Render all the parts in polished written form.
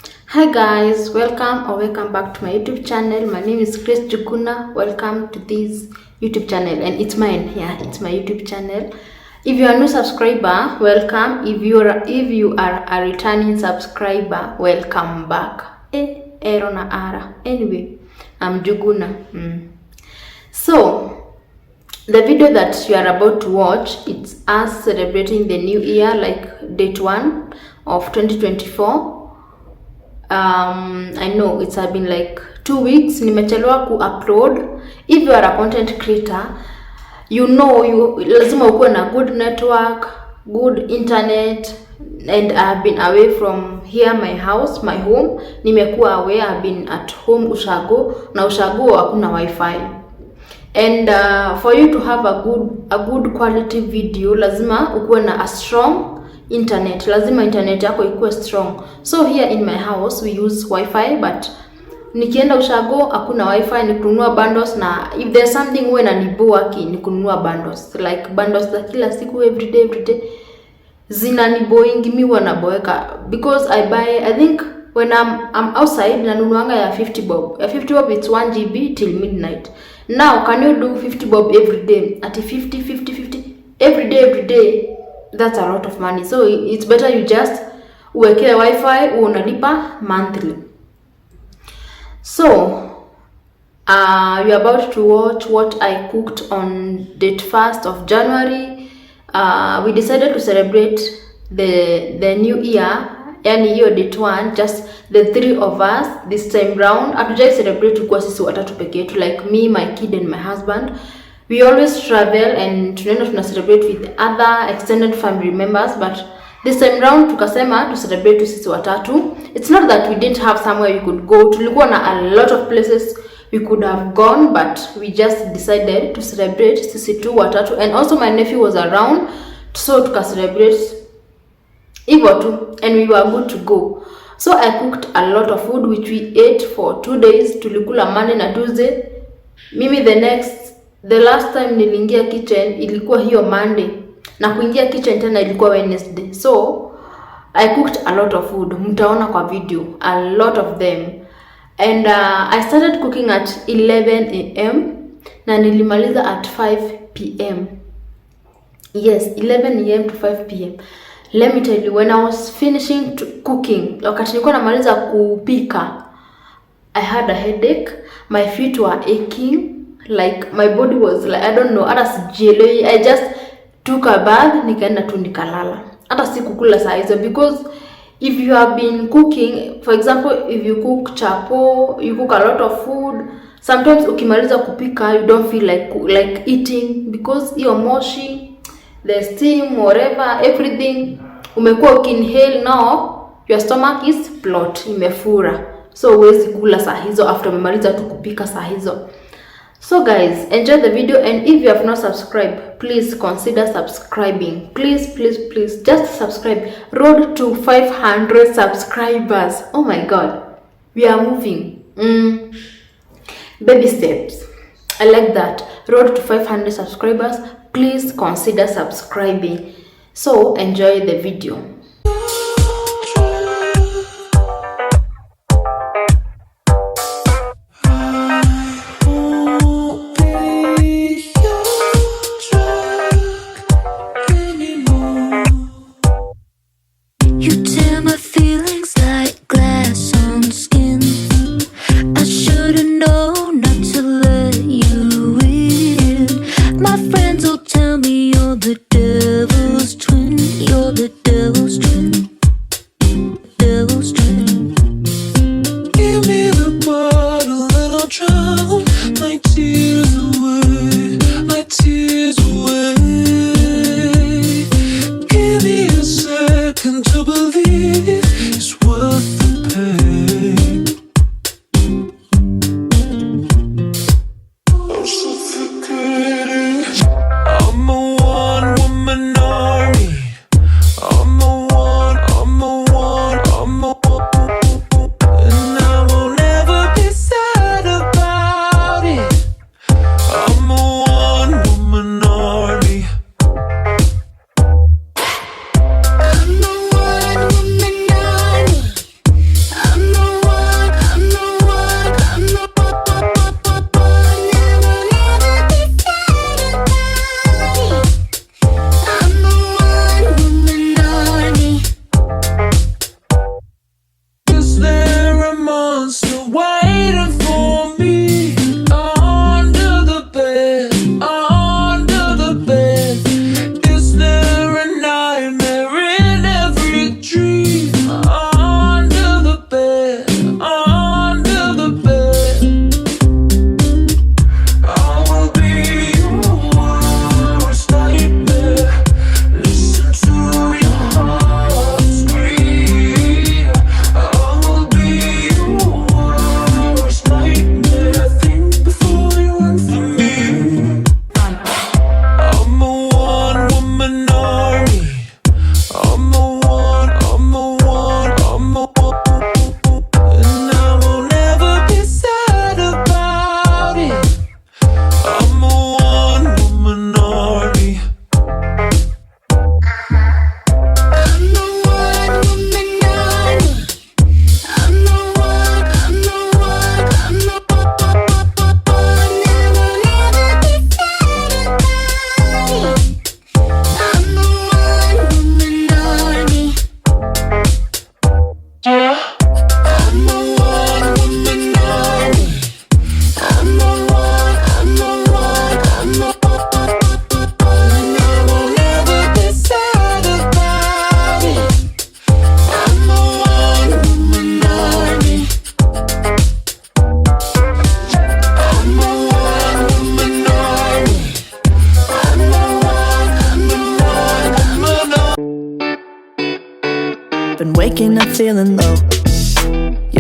Hi guys, welcome back to my YouTube channel. My name is Grace Jukuna. Welcome to this YouTube channel, and it's mine. Yeah, it's my YouTube channel. If you are a new subscriber, welcome. If you are a returning subscriber, welcome back. Erona ara. Anyway, I'm Juguna. So the video that you are about to watch, it's us celebrating the new year, like date 1 of 2024. I know it's been like 2 weeks nimechelewa upload. If you are a content creator, you lazima ukuwe na good network, good internet, and I have been away from here, my house, my home. Nimekuwa away, I've been at home Ushago, na Ushago hakuna wifi. And for you to have a good quality video, lazima ukuwe na a strong internet. Lazima internet yako ikuwe strong. So here in my house we use wifi, but nikienda Ushago hakuna wifi, ni kununua bundles, na if there's something wewe inaniboa ni kununua bundles, like bundles za kila siku, everyday zinaniboingi, mi wanaboeka because I think when I'm outside nanunuanga ya 50 bob. Ya 50 bob it's 1 GB till midnight. Now can you do 50 bob every day? At 50 every day, that's a lot of money. So it's better you just uweke wifi, unalipa monthly. So you're about to watch what I cooked on date 1st of January. We decided to celebrate the new year, yani hiyo date 1, just the 3 of us this time round. Hatujai celebrate kwa sisi watatu peke yetu, like me, my kid and my husband. We always travel and tuna celebrate with other extended family members, but this time round tukasema to celebrate to sisi watatu. It's not that we didn't have somewhere we could go. Tulikuwa na a lot of places we could have gone, but we just decided to celebrate sisi tu watatu. And also my nephew was around, so tuka celebrate hivyo tu, and we were good to go. So I cooked a lot of food which we ate for 2 days. Tulikula Monday na Tuesday. Mimi the last time niliingia kitchen ilikuwa hiyo Monday, na kuingia kitchen tena ilikuwa Wednesday. So I cooked a lot of food, mtaona kwa video, a lot of them. And I started cooking at 11 AM na nilimaliza at 5 PM. Yes, 11 AM to 5 PM. Let me tell you, when I was finishing cooking, wakati nilikuwa namaliza kupika, I had a headache, my feet were aching, like my body was like, I don't know, hata sijielewi. I just took a bath, nikaenda tu nikalala. Hata sikukula saa hizo, because if you have been cooking, for example, if you cook chapo, you cook a lot of food, sometimes ukimaliza kupika you don't feel like eating, because hiyo moshi, the steam, whatever, everything umekuwa ukinhale, now your stomach is blocked, imefura, so huwezi kula saa hizo after umemaliza tu kupika saa hizo. So guys, enjoy the video, and if you have not subscribed, please consider subscribing. Please just subscribe. Road to 500 subscribers. Oh my god, we are moving. Baby steps. I like that. Road to 500 subscribers. Please consider subscribing. So enjoy the video. Tell me you're the devil's twin, you're the devil's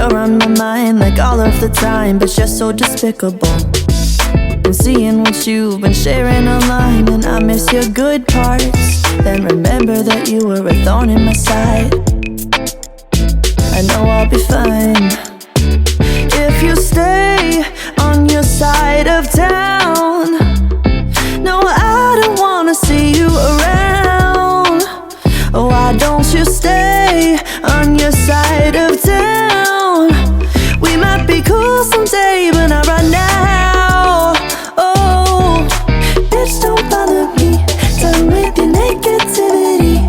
You're on my mind like all of the time, but you're so despicable. I'm seeing what you've been sharing online, and I miss your good parts. Then remember that you were a thorn in my side. I know I'll be fine if you stay on your side of town. No, I don't wanna see you around. Why don't you stay on your side of town? We might be cool someday, but not right now. Oh, bitch, don't bother me. Done with your negativity.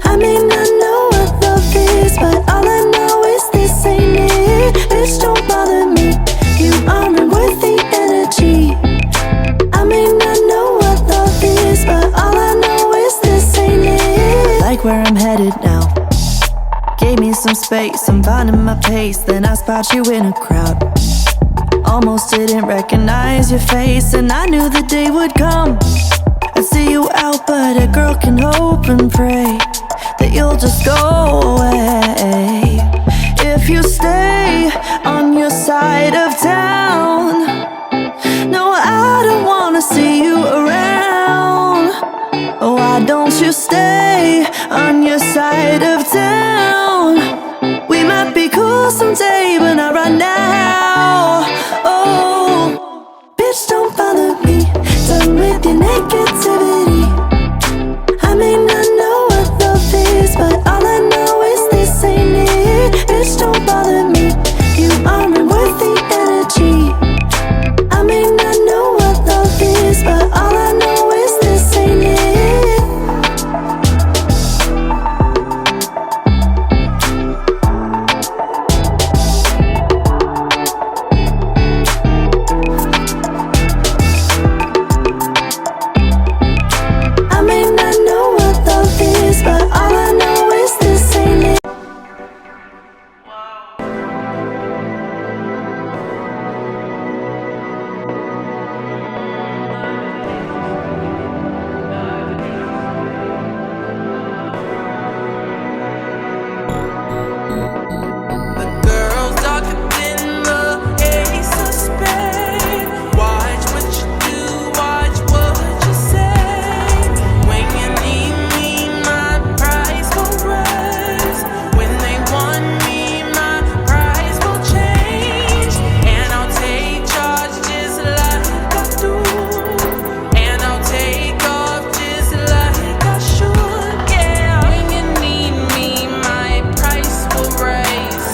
I may not know what love is, but all I know is this ain't it. Bitch, don't bother me. You aren't worth the energy. I may not know what love is, but all I know is this ain't it. Like where I'm headed now. Gave me some space, I'm finding my pace. Then I spot you in a crowd. Almost didn't recognize your face, and I knew the day would come. I'd see you out, but a girl can hope and pray that you'll just go away. If you stay on your side of town, no, I don't wanna see you around. Why don't you stay on your side of town? We might be cool someday, but not right now. Oh, bitch, don't bother me. Done with your negativity. I may not know what love is, but all I know is this ain't it. Bitch, don't bother me. You aren't worth the energy. I may not know what love is, but all I know is this ain't it. I may not know what love is, but all I know is this ain't it. The girl's darker than the ace of spades. Watch what you do, watch what you say. When you need me, my price will rise. When they want me, my price will change. And I'll take charge just like I do. And I'll take off just like I should. Yeah, when you need me, my price will raise.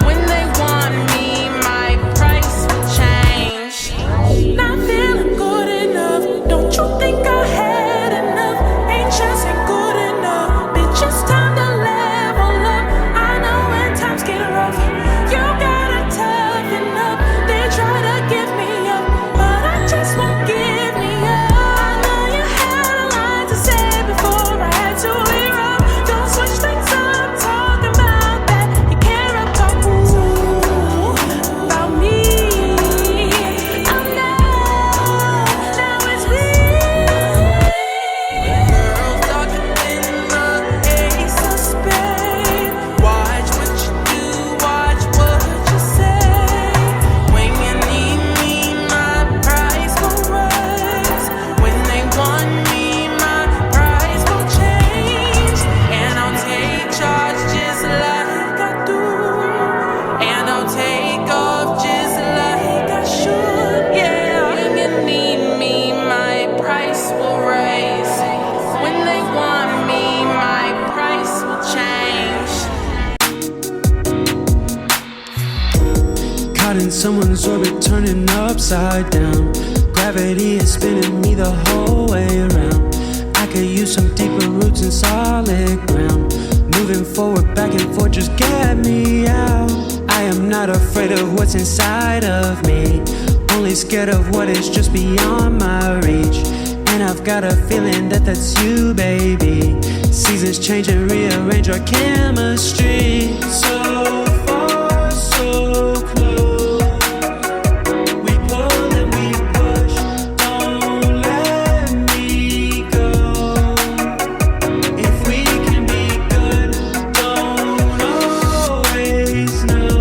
When they want me, my price will change. Not feeling good enough. Don't you think I had enough? Ain't just ain't good enough. Bitch, it's time to level up. I know when times get rough, you gotta toughen up. They try to give me up, but I just won't give me up. I know you had a lot to say before I had to erupt. Don't switch things up, talking about that. You care about who, about me. I'm now it's me. Girls darker than the ace of spades. Watch what you do, watch what you say. When you need me, my price will rise. When they want me, my price will change. And I'll take charge just like I do. And I'll take off just like I should. Yeah, when you need me, my price will raise. When they want me, my price will change. Caught in someone's orbit, turning upside down. Gravity is spinning me the whole way around. I could use some deeper roots and solid ground. Moving forward, back and forth, just get me out. I am not afraid of what's inside of me, only scared of what is just beyond my reach. And I've got a feeling that that's you, baby. Seasons change and rearrange our chemistry. So far, so close. We pull and we push. Don't let me go. If we can be good, don't always know.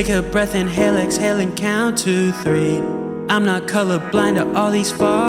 Take a breath, inhale, exhale, and count to 3. I'm not colorblind to all these far